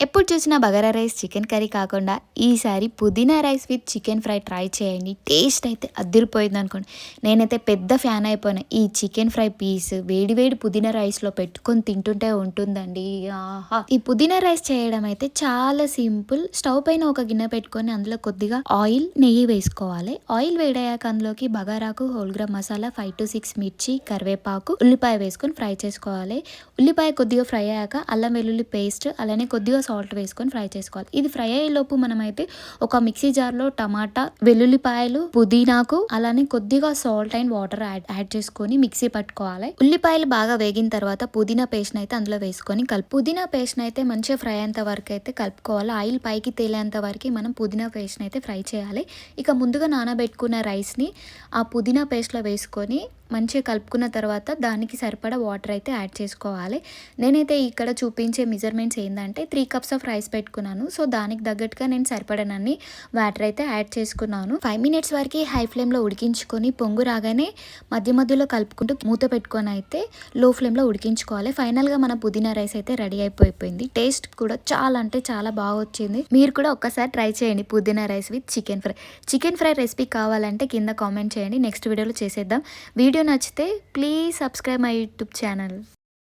ఎప్పుడు చూసినా bagara rice chicken curry కాకుండా ఈసారి పుదీనా rice with chicken fry try చేయండి. టేస్ట్ అయితే అదిరిపోయింది అనుకోండి. నేనైతే పెద్ద ఫ్యాన్ అయిపోయినా. ఈ చికెన్ ఫ్రై పీస్ వేడి వేడి పుదీనా రైస్లో పెట్టుకొని తింటుంటే ఉంటుందండి. ఆహా! ఈ పుదీనా రైస్ చేయడం అయితే చాలా సింపుల్. స్టవ్ పైన ఒక గిన్నె పెట్టుకొని అందులో కొద్దిగా ఆయిల్, నెయ్యి వేసుకోవాలి. ఆయిల్ వేడయ్యాక అందులోకి బగారాకు, హోల్ గ్రామ్ మసాలా, 5 to 6 మిర్చి, కరివేపాకు, ఉల్లిపాయ వేసుకొని ఫ్రై చేసుకోవాలి. ఉల్లిపాయ కొద్దిగా ఫ్రై అయ్యాక అల్లం వెల్లుల్లి పేస్ట్, అలానే కొద్దిగా సాల్ట్ వేసుకొని ఫ్రై చేసుకోవాలి. ఇది ఫ్రై అయ్యేలోపు మనమైతే ఒక మిక్సీ జార్లో టమాటా, వెల్లుల్లిపాయలు, పుదీనాకు అలానే కొద్దిగా సాల్ట్ అండ్ వాటర్ యాడ్ చేసుకొని మిక్సీ పట్టుకోవాలి. ఉల్లిపాయలు బాగా వేగిన తర్వాత పుదీనా పేస్ట్ అయితే అందులో వేసుకొని పుదీనా పేస్ట్ అయితే మంచిగా ఫ్రై అయ్యేంత వరకు అయితే కలుపుకోవాలి. ఆయిల్ పైకి తేలేంత వరకు మనం పుదీనా పేస్ట్ అయితే ఫ్రై చేయాలి. ఇక ముందుగా నానబెట్టుకున్న రైస్ని ఆ పుదీనా పేస్ట్లో వేసుకొని మంచిగా కలుపుకున్న తర్వాత దానికి సరిపడా వాటర్ అయితే యాడ్ చేసుకోవాలి. నేనైతే ఇక్కడ చూపించే మెజర్మెంట్స్ ఏంటంటే 3 cups ఆఫ్ రైస్ పెట్టుకున్నాను. సో దానికి తగ్గట్టుగా నేను సరిపడనన్ని వాటర్ అయితే యాడ్ చేసుకున్నాను. 5 minutes వరకు హై ఫ్లేమ్లో ఉడికించుకొని పొంగు రాగానే మధ్య మధ్యలో కలుపుకుంటూ మూత పెట్టుకొని అయితే లో ఫ్లేమ్లో ఉడికించుకోవాలి. ఫైనల్గా మన పుదీనా రైస్ అయితే రెడీ అయిపోయింది. టేస్ట్ కూడా చాలా అంటే చాలా బాగా వచ్చింది. మీరు కూడా ఒక్కసారి ట్రై చేయండి పుదీనా rice with chicken fry. Chicken fry recipe కావాలంటే కింద కామెంట్ చేయండి. నెక్స్ట్ వీడియోలో చేసేద్దాం. వీడియో నచ్చితే please subscribe my YouTube channel.